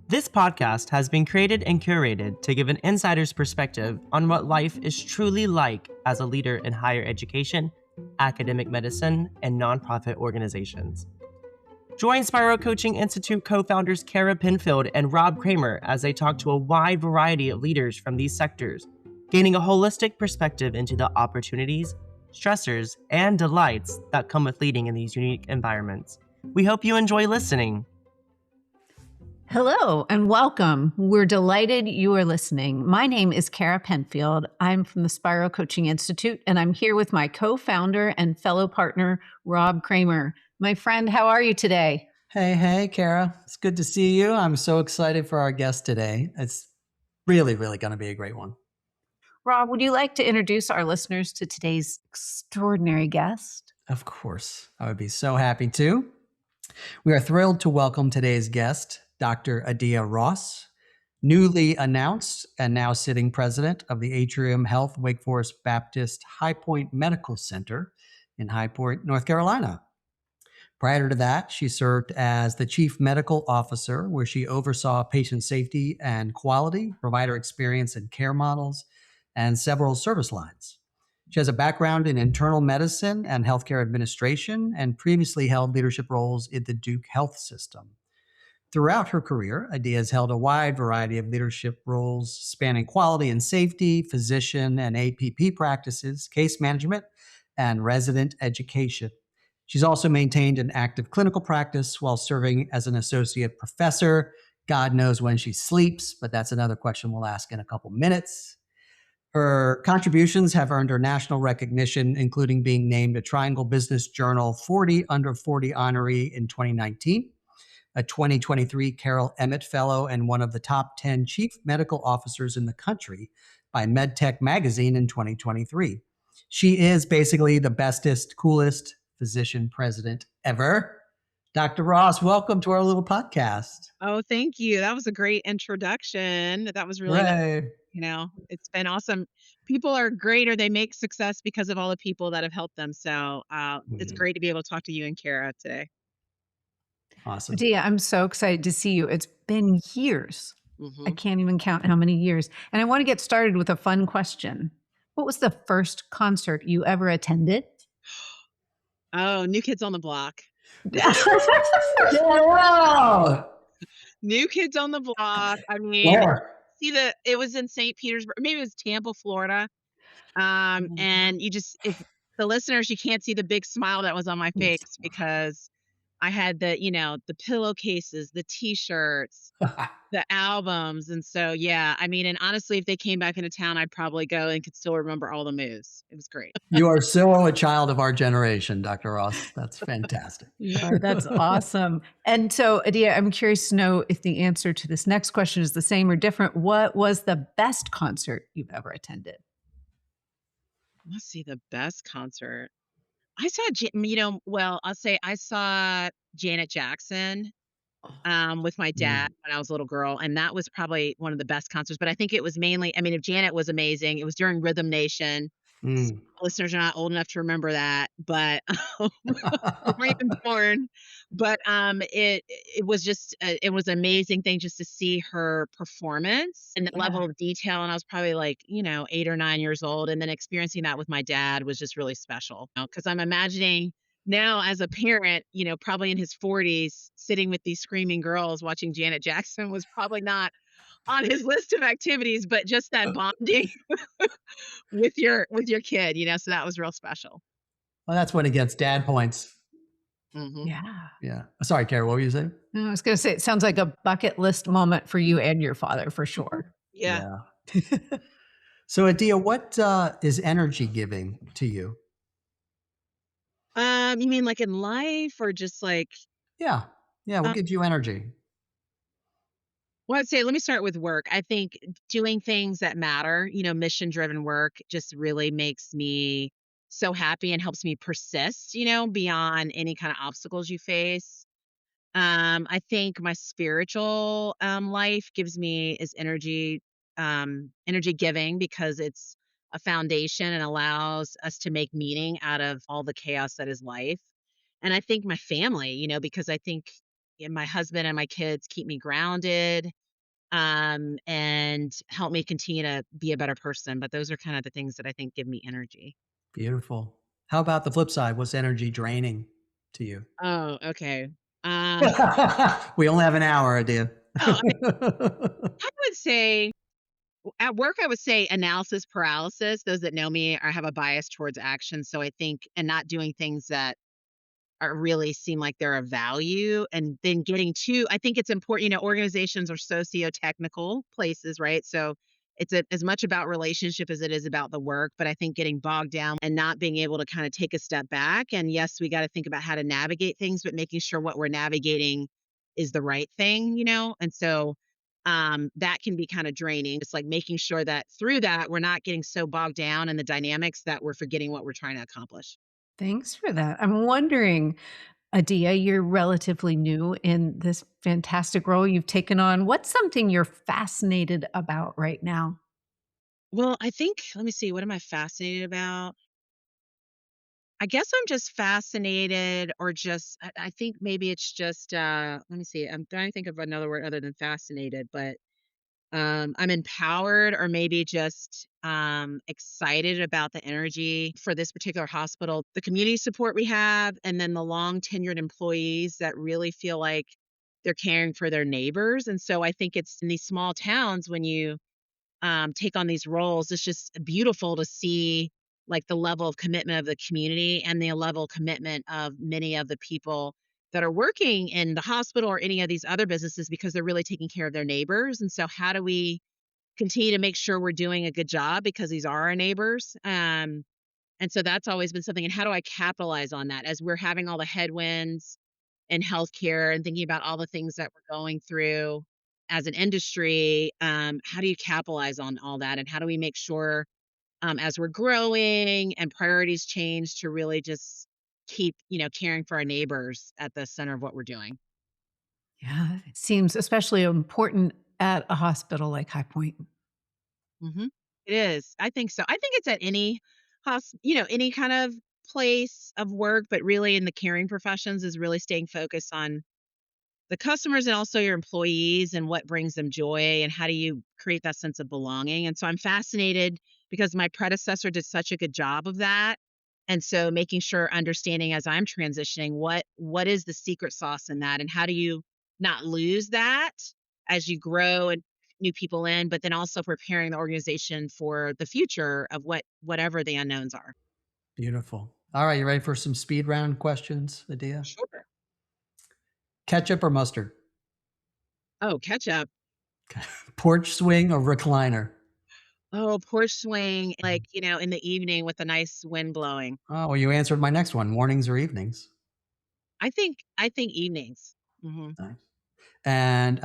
This podcast has been created and curated to give an insider's perspective on what life is truly like as a leader in higher education, academic medicine, and nonprofit organizations. Join Spiro Coaching Institute co-founders Kara Pinfield and Rob Kramer as they talk to a wide variety of leaders from these sectors, gaining a holistic perspective into the opportunities, stressors, and delights that come with leading in these unique environments. We hope you enjoy listening. Hello and welcome. We're delighted you are listening. My name is Kara Penfield. I'm from the Spiro Coaching Institute, and I'm here with my co-founder and fellow partner, Rob Kramer. My friend, how are you today? Hey, Kara. It's good to see you. I'm so excited for our guest today. It's really going to be a great one. Rob, would you like to introduce our listeners to today's extraordinary guest? Of course. I would be so happy to. We are thrilled to welcome today's guest, Dr. Adia Ross, newly announced and now sitting president of the Atrium Health Wake Forest Baptist High Point Medical Center in High Point, North Carolina. Prior to that, she served as the chief medical officer, where she oversaw patient safety and quality, provider experience and care models, and several service lines. She has a background in internal medicine and healthcare administration and previously held leadership roles in the Duke Health System. Throughout her career, Adia has held a wide variety of leadership roles spanning quality and safety, physician and APP practices, case management, and resident education. She's also maintained an active clinical practice while serving as an associate professor. God knows when she sleeps, but that's another question we'll ask in a couple minutes. Her contributions have earned her national recognition, including being named a Triangle Business Journal 40 Under 40 honoree in 2019, a 2023 Carol Emmett Fellow, and one of the top 10 chief medical officers in the country by MedTech Magazine in 2023. She is basically the bestest, coolest physician president ever. Dr. Ross, welcome to our little podcast. Oh, thank you. That was a great introduction. That was really nice. It's been awesome. People are great, or they make success because of all the people that have helped them. So it's great to be able to talk to you and Kara today. Awesome. Adia, I'm so excited to see you. It's been years. I can't even count how many years. And I want to get started with a fun question. What was the first concert you ever attended? Oh, New Kids on the Block. Wow. New Kids on the Block. I mean, it was in St. Petersburg, maybe it was Tampa, Florida. And if the listeners, you can't see the big smile that was on my face because I had the pillowcases, the t-shirts, the albums. And so, and honestly, if they came back into town, I'd probably go and could still remember all the moves. It was great. You are so a child of our generation, Dr. Ross. That's fantastic. That's awesome. And so, Adia, I'm curious to know if the answer to this next question is the same or different. What was the best concert you've ever attended? Let's see, the best concert. I saw, I'll say I saw Janet Jackson with my dad when I was a little girl. And that was probably one of the best concerts. But I think it was mainly, if Janet was amazing, it was during Rhythm Nation. Listeners are not old enough to remember that, but we're even born. But it was just it was an amazing thing just to see her performance and the level of detail. And I was probably 8 or 9 years old, and then experiencing that with my dad was just really special. Because I'm imagining now as a parent, probably in his 40s, sitting with these screaming girls watching Janet Jackson was probably not on his list of activities, but just that bonding with your kid, so that was real special. Well, that's when it gets dad points. Yeah. Sorry, Kara, what were you saying? No, I was going to say, it sounds like a bucket list moment for you and your father, for sure. Yeah. So, Adia, what is energy giving to you? You mean like in life or just like? Yeah. What gives you energy? Well, I'd say, let me start with work. I think doing things that matter, mission-driven work just really makes me so happy and helps me persist, beyond any kind of obstacles you face. I think my spiritual life is energy giving because it's a foundation and allows us to make meaning out of all the chaos that is life. And I think my family, because I think and my husband and my kids keep me grounded, and help me continue to be a better person. But those are kind of the things that I think give me energy. Beautiful. How about the flip side? What's energy draining to you? Oh, okay. Uh, We only have an hour, Adia. oh, I mean, I would say at work, I would say analysis paralysis. Those that know me I have a bias towards action. So I think, and not doing things that really seem like they're of value, and then getting to, I think it's important, organizations are socio-technical places, right? So it's as much about relationship as it is about the work, but I think getting bogged down and not being able to kind of take a step back, and yes, we got to think about how to navigate things, but making sure what we're navigating is the right thing, and so that can be kind of draining. It's like making sure that through that we're not getting so bogged down in the dynamics that we're forgetting what we're trying to accomplish. Thanks for that. I'm wondering, Adia, you're relatively new in this fantastic role you've taken on. What's something you're fascinated about right now? Well, I think, let me see, what am I fascinated about? I guess I'm just fascinated, or just, I think maybe it's just, let me see, I'm trying to think of another word other than fascinated, but I'm empowered, or maybe just excited about the energy for this particular hospital, the community support we have, and then the long tenured employees that really feel like they're caring for their neighbors. And so I think it's in these small towns when you take on these roles, it's just beautiful to see like the level of commitment of the community and the level of commitment of many of the people that are working in the hospital or any of these other businesses, because they're really taking care of their neighbors. And so, how do we continue to make sure we're doing a good job because these are our neighbors? And so that's always been something. And how do I capitalize on that as we're having all the headwinds in healthcare and thinking about all the things that we're going through as an industry? How do you capitalize on all that? And how do we make sure, as we're growing and priorities change, to really just keep, caring for our neighbors at the center of what we're doing? Yeah, it seems especially important at a hospital like High Point. hmm It is. I think so. I think it's at any any kind of place of work, but really in the caring professions is really staying focused on the customers and also your employees and what brings them joy, and how do you create that sense of belonging. And so I'm fascinated because my predecessor did such a good job of that. And so making sure, understanding as I'm transitioning, what is the secret sauce in that, and how do you not lose that as you grow and new people in, but then also preparing the organization for the future of whatever the unknowns are. Beautiful. All right, you ready for some speed round questions, Adia? Sure. Ketchup or mustard? Oh, catch up. Porch swing or recliner? Oh, porch swing, like, in the evening with a nice wind blowing. Oh, well, you answered my next one. Mornings or evenings? I think evenings. Nice. And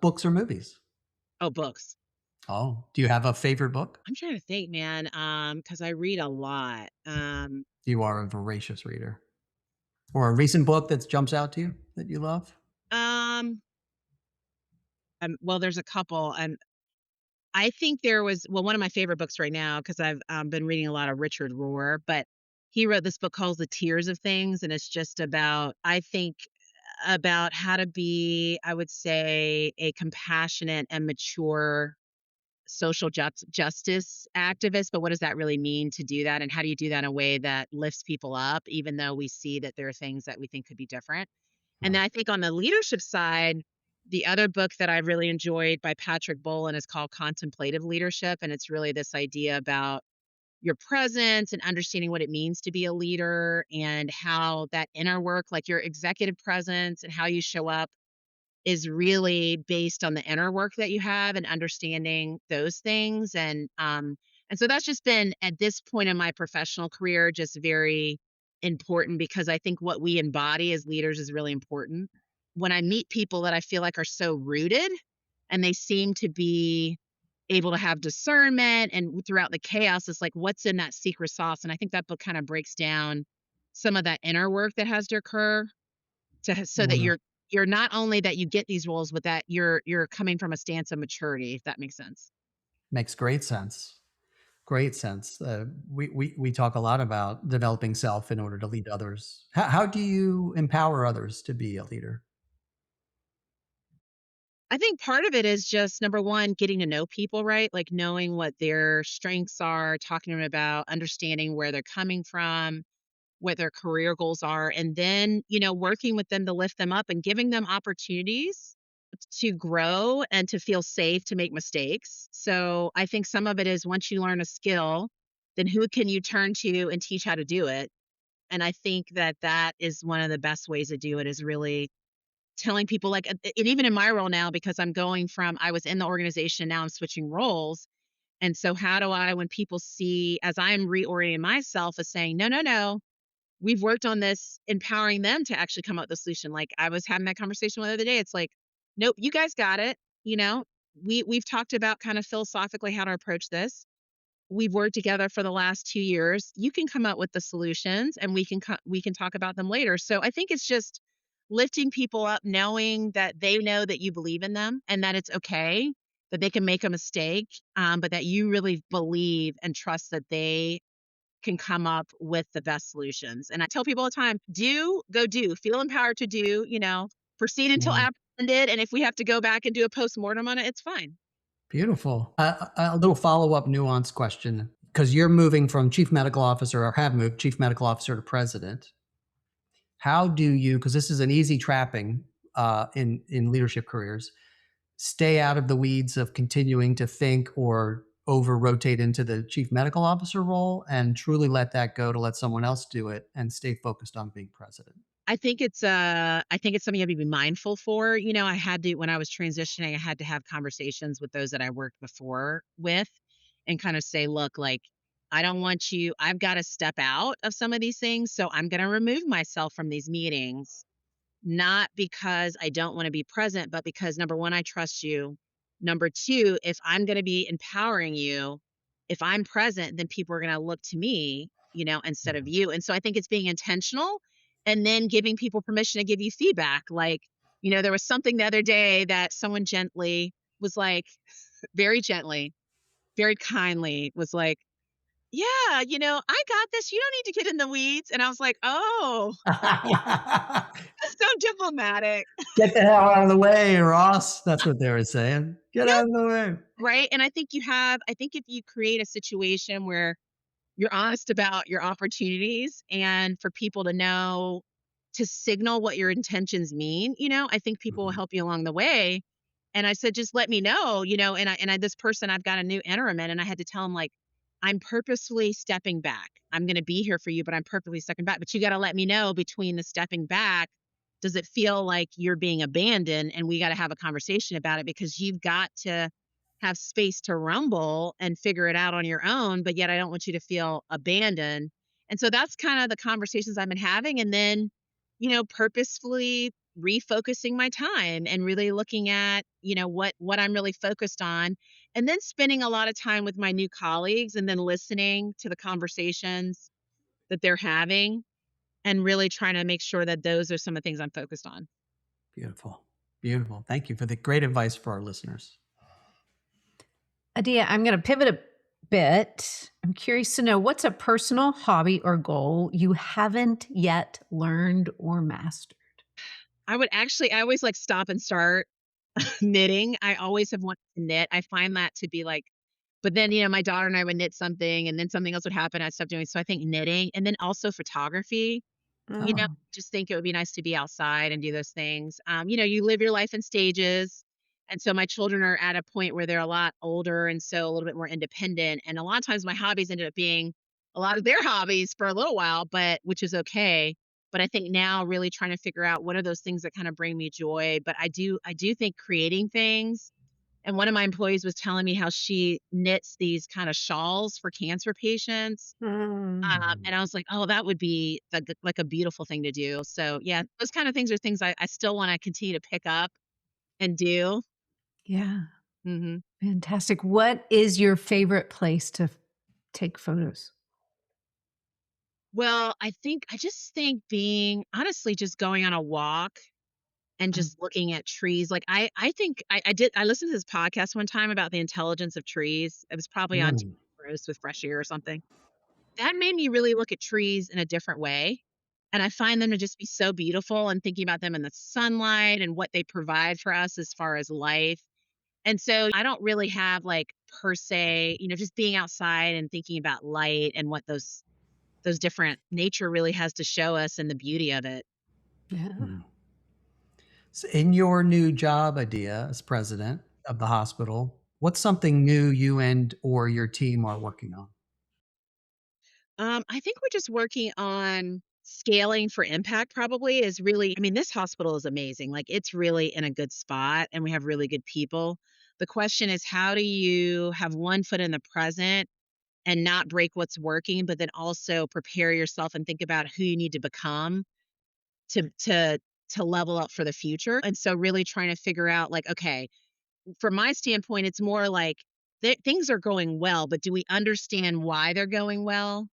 books or movies? Oh, books. Oh, do you have a favorite book? I'm trying to think, man, because I read a lot. You are a voracious reader. Or a recent book that jumps out to you that you love? Um, well, there's a couple, and I think there was, well, one of my favorite books right now, because I've been reading a lot of Richard Rohr, but he wrote this book called The Tears of Things, and it's just about, I think, about how to be, I would say, a compassionate and mature social justice activist. But what does that really mean to do that? And how do you do that in a way that lifts people up, even though we see that there are things that we think could be different? And Oh, then I think on the leadership side, the other book that I've really enjoyed by Patrick Bolin is called Contemplative Leadership. And it's really this idea about your presence and understanding what it means to be a leader, and how that inner work, like your executive presence and how you show up, is really based on the inner work that you have and understanding those things. And so that's just been, at this point in my professional career, just very important, because I think what we embody as leaders is really important. When I meet people that I feel like are so rooted, and they seem to be able to have discernment, and throughout the chaos, it's like, what's in that secret sauce? And I think that book kind of breaks down some of that inner work that has to occur, so that wonderful. you're not only that you get these roles, but that you're coming from a stance of maturity, if that makes sense. Makes great sense. Great sense. We talk a lot about developing self in order to lead others. How do you empower others to be a leader? I think part of it is just number one, getting to know people, right? Like knowing what their strengths are, talking to them about understanding where they're coming from, what their career goals are, and then, working with them to lift them up and giving them opportunities to grow and to feel safe to make mistakes. So I think some of it is once you learn a skill, then who can you turn to and teach how to do it? And I think that that is one of the best ways to do it is really telling people like and even in my role now because I'm going from I was in the organization now I'm switching roles. And so how do I when people see as I'm reorienting myself as saying no no no we've worked on this empowering them to actually come up with a solution. Like I was having that conversation the other day. It's like, nope, you guys got it. We've talked about kind of philosophically how to approach this. We've worked together for the last 2 years. You can come up with the solutions, and we can talk about them later. So I think it's just lifting people up, knowing that they know that you believe in them and that it's okay that they can make a mistake, but that you really believe and trust that they can come up with the best solutions. And I tell people all the time, go do, feel empowered to do, proceed until Mhm. apprehended. And if we have to go back and do a post-mortem on it, it's fine. Beautiful. A little follow-up nuance question, because you're moving from chief medical officer or have moved chief medical officer to president. How do you, because this is an easy trapping in leadership careers, stay out of the weeds of continuing to think or over rotate into the chief medical officer role and truly let that go to let someone else do it and stay focused on being president? I think it's something you have to be mindful for. I had to when I was transitioning, I had to have conversations with those that I worked before with and kind of say, look, like I don't want you, I've got to step out of some of these things. So I'm going to remove myself from these meetings not because I don't want to be present, but because number one, I trust you. Number two, if I'm going to be empowering you, if I'm present, then people are going to look to me, instead of you. And so I think it's being intentional and then giving people permission to give you feedback. Like, there was something the other day that someone gently was like, very gently, very kindly was like, yeah, I got this. You don't need to get in the weeds. And I was like, oh, so diplomatic. Get the hell out of the way, Ross. That's what they were saying. Get out of the way. Right, and I think if you create a situation where you're honest about your opportunities and for people to know to signal what your intentions mean, I think people will Mhm. help you along the way. And I said, "Just let me know," and I this person I've got a new interim in, and I had to tell him, like, "I'm purposefully stepping back. I'm gonna be here for you, but I'm purposely stepping back, but you gotta let me know between the stepping back, does it feel like you're being abandoned? And we gotta have a conversation about it because you've got to have space to rumble and figure it out on your own, but yet I don't want you to feel abandoned." And so that's kind of the conversations I've been having. And then, purposefully refocusing my time and really looking at, what I'm really focused on. And then spending a lot of time with my new colleagues and then listening to the conversations that they're having and really trying to make sure that those are some of the things I'm focused on. Beautiful. Beautiful. Thank you for the great advice for our listeners. Adia, I'm going to pivot a bit. I'm curious to know what's a personal hobby or goal you haven't yet learned or mastered? I always like stop and start knitting. I always have wanted to knit. I find that to be like, but then, my daughter and I would knit something and then something else would happen. I'd stop doing. So I think knitting and then also photography. Oh, Just think it would be nice to be outside and do those things. You live your life in stages. And so my children are at a point where they're a lot older and so a little bit more independent. And a lot of times my hobbies ended up being a lot of their hobbies for a little while, but which is okay. But I think now really trying to figure out what are those things that kind of bring me joy. But I do think creating things. And one of my employees was telling me how she knits these kind of shawls for cancer patients, mm. and I was like, "Oh, that would be like a beautiful thing to do." So, yeah, those kind of things are things I still wanna continue to pick up and do. Yeah, Mhm. fantastic. What is your favorite place to take photos? Well, I just think being honestly, just going on a walk and Mm. just looking at trees, like, I think I listened to this podcast one time about the intelligence of trees. It was probably on Mm. Gross with Fresh Air or something. That made me really look at trees in a different way. And I find them to just be so beautiful, and thinking about them in the sunlight and what they provide for us as far as life. And so I don't really have like per se, just being outside and thinking about light and what those different nature really has to show us and the beauty of it. Yeah. Hmm. So in your new job, Adia, as president of the hospital, what's something new you and or your team are working on? I think we're just working on scaling for impact probably is really, I mean, this hospital is amazing. Like it's really in a good spot and we have really good people. The question is, how do you have one foot in the present and not break what's working, but then also prepare yourself and think about who you need to become to level up for the future. And so really trying to figure out like, okay, from my standpoint, it's more like things are going well, but do we understand why they're going well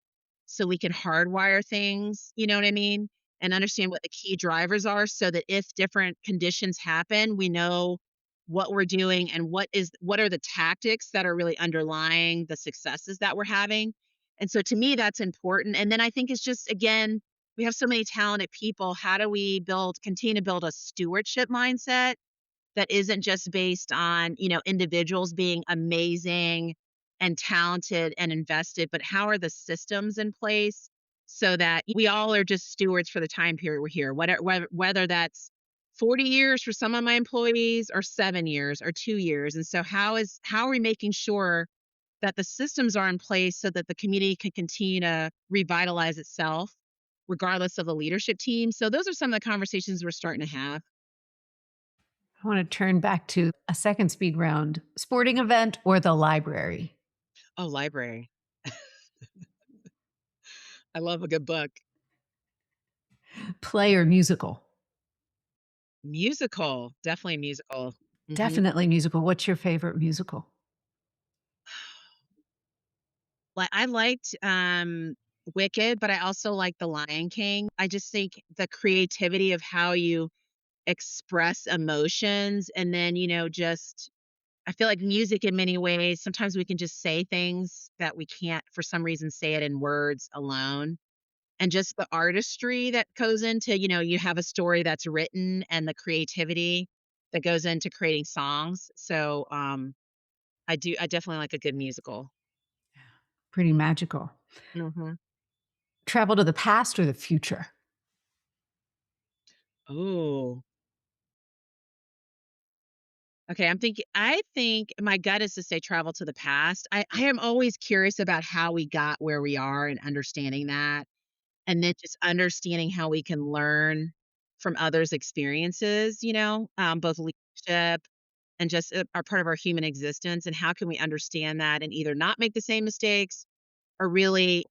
so we can hardwire things? You know what I mean? And understand what the key drivers are so that if different conditions happen, we know what we're doing and what are the tactics that are really underlying the successes that we're having. And so to me, that's important. And then I think it's just, again, we have so many talented people. How do we continue to build a stewardship mindset that isn't just based on, individuals being amazing and talented and invested, but how are the systems in place so that we all are just stewards for the time period we're here, whether that's 40 years for some of my employees or 7 years or 2 years. And so how are we making sure that the systems are in place so that the community can continue to revitalize itself regardless of the leadership team? So those are some of the conversations we're starting to have. I want to turn back to a second speed round, sporting event or the library? Oh, library. I love a good book. Play or musical? Musical, definitely musical. Mhm. Definitely musical. What's your favorite musical? Like, I liked, Wicked, but I also like The Lion King. I just think the creativity of how you express emotions and then, just I feel like music in many ways, sometimes we can just say things that we can't for some reason say it in words alone. And just the artistry that goes into, you have a story that's written and the creativity that goes into creating songs. So, I definitely like a good musical. Pretty magical. Mhm. Travel to the past or the future? Ooh. Okay, I think my gut is to say travel to the past. I am always curious about how we got where we are and understanding that, and then just understanding how we can learn from others' experiences, both leadership and just are part of our human existence, and how can we understand that and either not make the same mistakes or really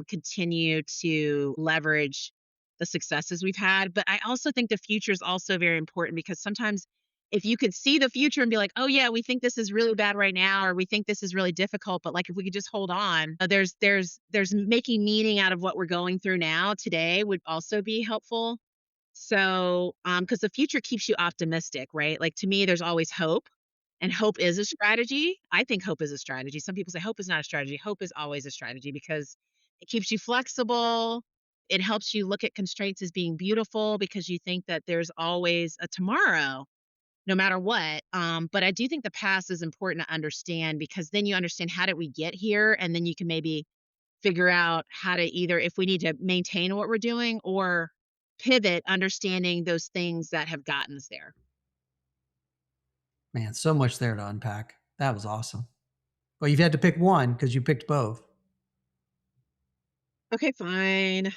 continue to leverage the successes we've had. But I also think the future is also very important because sometimes if you could see the future and be like, oh yeah, we think this is really bad right now, or we think this is really difficult, but like if we could just hold on, there's making meaning out of what we're going through now today would also be helpful. So, because the future keeps you optimistic, right? Like to me, there's always hope, and hope is a strategy. I think hope is a strategy. Some people say hope is not a strategy. Hope is always a strategy because it keeps you flexible. It helps you look at constraints as being beautiful because you think that there's always a tomorrow, no matter what. But I do think the past is important to understand because then you understand how did we get here, and then you can maybe figure out how to either if we need to maintain what we're doing or pivot, understanding those things that have gotten us there. Man, so much there to unpack. That was awesome. Well, you've had to pick one because you picked both. Okay, fine.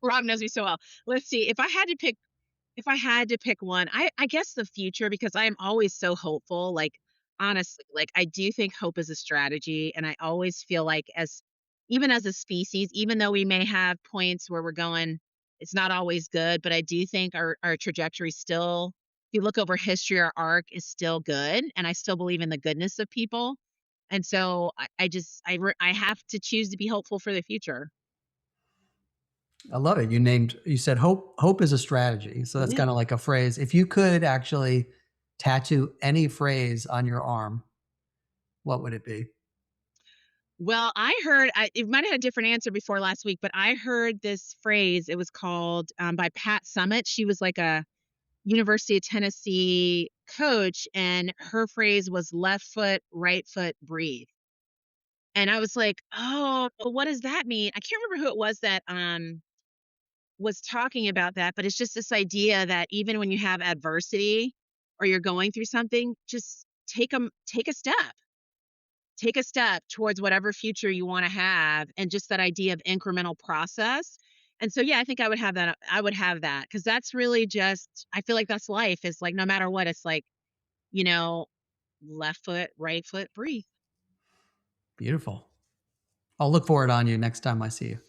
Rob knows me so well. Let's see. If I had to pick one, I guess the future because I am always so hopeful. Like honestly, like I do think hope is a strategy, and I always feel like even as a species, even though we may have points where we're going, it's not always good, but I do think our trajectory still. If you look over history, our arc is still good, and I still believe in the goodness of people. And so I have to choose to be hopeful for the future. I love it. You said hope is a strategy. So that's Mhm. kind of like a phrase. If you could actually tattoo any phrase on your arm, what would it be? Well, I heard it might have had a different answer before last week, but I heard this phrase. It was called by Pat Summitt. She was like a University of Tennessee coach, and her phrase was left foot, right foot, breathe. And I was like, oh, well, what does that mean? I can't remember who it was that was talking about that, but it's just this idea that even when you have adversity or you're going through something, just take a step towards whatever future you want to have, and just that idea of incremental process. And so yeah, I think I would have that, because that's really just, I feel like that's life, is like no matter what, it's like, you know, left foot, right foot, breathe. Beautiful. I'll look for it on you next time I see you.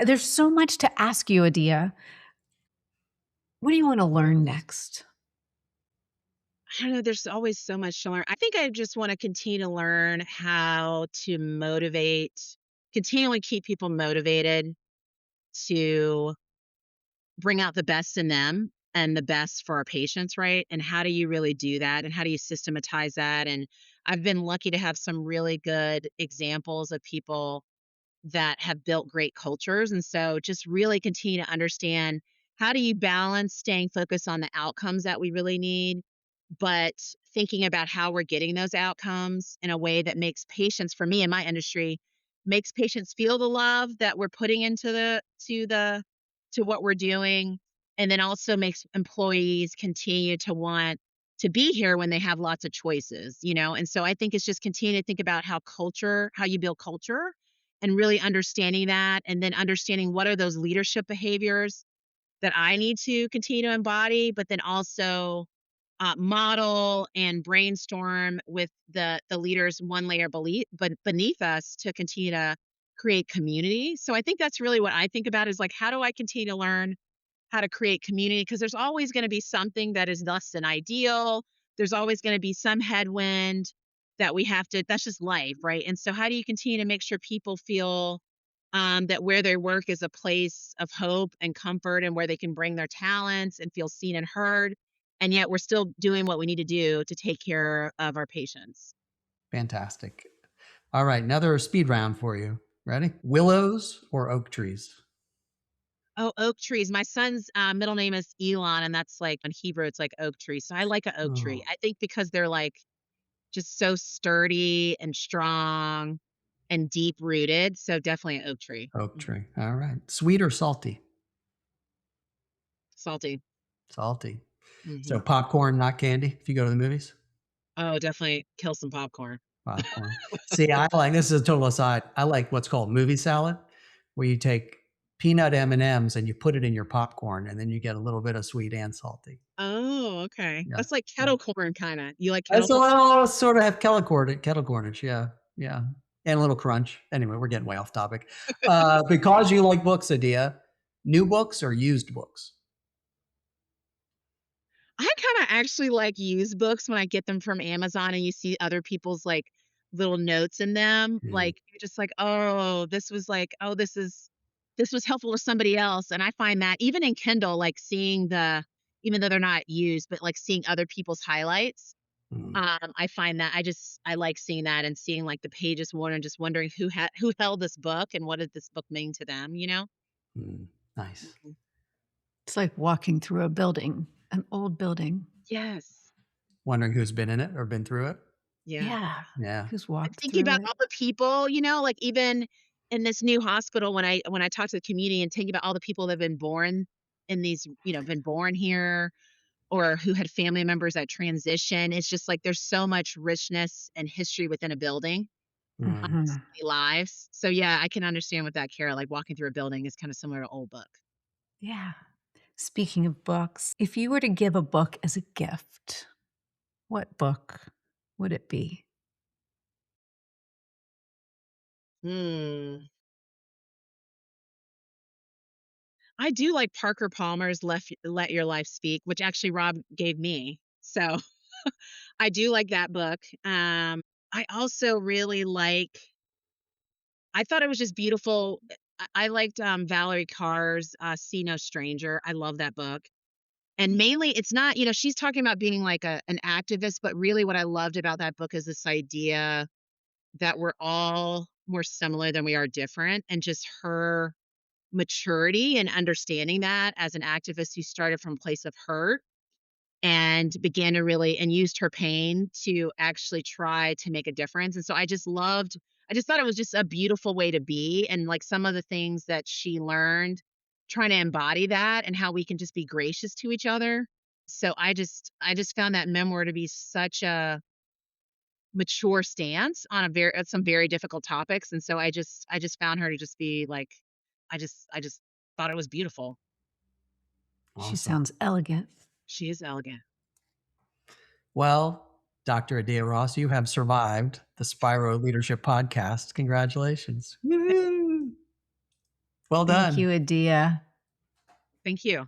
There's so much to ask you, Adia. What do you want to learn next? I don't know, there's always so much to learn. I think I just want to continue to learn how to continually keep people motivated to bring out the best in them and the best for our patients, right? And how do you really do that? And how do you systematize that? And I've been lucky to have some really good examples of people that have built great cultures. And so just really continue to understand, how do you balance staying focused on the outcomes that we really need, but thinking about how we're getting those outcomes in a way that makes patients, for me in my industry, makes patients feel the love that we're putting into to what we're doing, and then also makes employees continue to want to be here when they have lots of choices, you know? And so I think it's just continue to think about how you build culture, and really understanding that, and then understanding what are those leadership behaviors that I need to continue to embody, but then also model and brainstorm with the leaders one layer but beneath us, to continue to create community. So I think that's really what I think about, is like, how do I continue to learn how to create community? Because there's always going to be something that is less than ideal. There's always going to be some headwind that we have to, that's just life, right? And so how do you continue to make sure people feel that where they work is a place of hope and comfort, and where they can bring their talents and feel seen and heard, and yet we're still doing what we need to do to take care of our patients. Fantastic. All right, another speed round for you. Ready? Willows or oak trees? Oh, oak trees. My son's middle name is Elon, and that's like, in Hebrew, it's like oak tree. So I like an oak tree. Oh, I think because they're like just so sturdy and strong and deep rooted. So definitely an oak tree. oak Mhm. tree. All right. Sweet or salty? Salty. Salty. So Hmm. popcorn, not candy, if you go to the movies? Oh, definitely kill some popcorn. Popcorn. See, I like, this is a total aside. I like what's called movie salad, where you take peanut M&Ms and you put it in your popcorn, and then you get a little bit of sweet and salty. Oh, okay. Yeah. That's like Yeah. kettle corn, kind of. You like kettle That's a corn? little sort of have kettle cornage. Yeah. Yeah. And a little crunch. Anyway, we're getting way off topic. Because you like books, Adia, new books or used books? I kind of actually like used books when I get them from Amazon, and you see other people's like little notes in them. Mm, Like, you're just like, oh, this was helpful to somebody else. And I find that even in Kindle, like seeing even though they're not used, but like seeing other people's highlights. mm, I find that I like seeing that, and seeing like the pages worn, and just wondering who held this book and what did this book mean to them, you know? mm. Nice. Mhm. It's like walking through a building, an old building. Yes. Wondering who's been in it or been through it? Yeah. Yeah. Yeah. Who's And walked thinking through about it? all the people, like even in this new hospital, when I talk to the community and thinking about all the people that have been born in these, been born here, or who had family members that transition, it's just like there's so much richness and history within a building, so Mhm. many lives. So yeah, I can understand with that, Kara, like walking through a building is kind of similar to old book. Yeah. Speaking of books, if you were to give a book as a gift, what book would it be? Hmm. I do like Parker Palmer's Let Your Life Speak, which actually Rob gave me. So I do like that book. I also really I thought it was just beautiful. I liked Valerie Carr's See No Stranger. I love that book. And mainly, it's not, she's talking about being like an activist, but really what I loved about that book is this idea that we're all more similar than we are different, and just her maturity and understanding that as an activist who started from a place of hurt and began to really and used her pain to actually try to make a difference. And so I just thought it was just a beautiful way to be, and like some of the things that she learned, trying to embody that and how we can just be gracious to each other. So I just found that memoir to be such a mature stance on some very difficult topics. And so I just found her to just be like, I just thought it was beautiful. She Awesome. sounds elegant. She is elegant. Well, Dr. Adia Ross, you have survived the Spiro Leadership Podcast. Congratulations. Woo! Well done. Thank you, Adia. Thank you.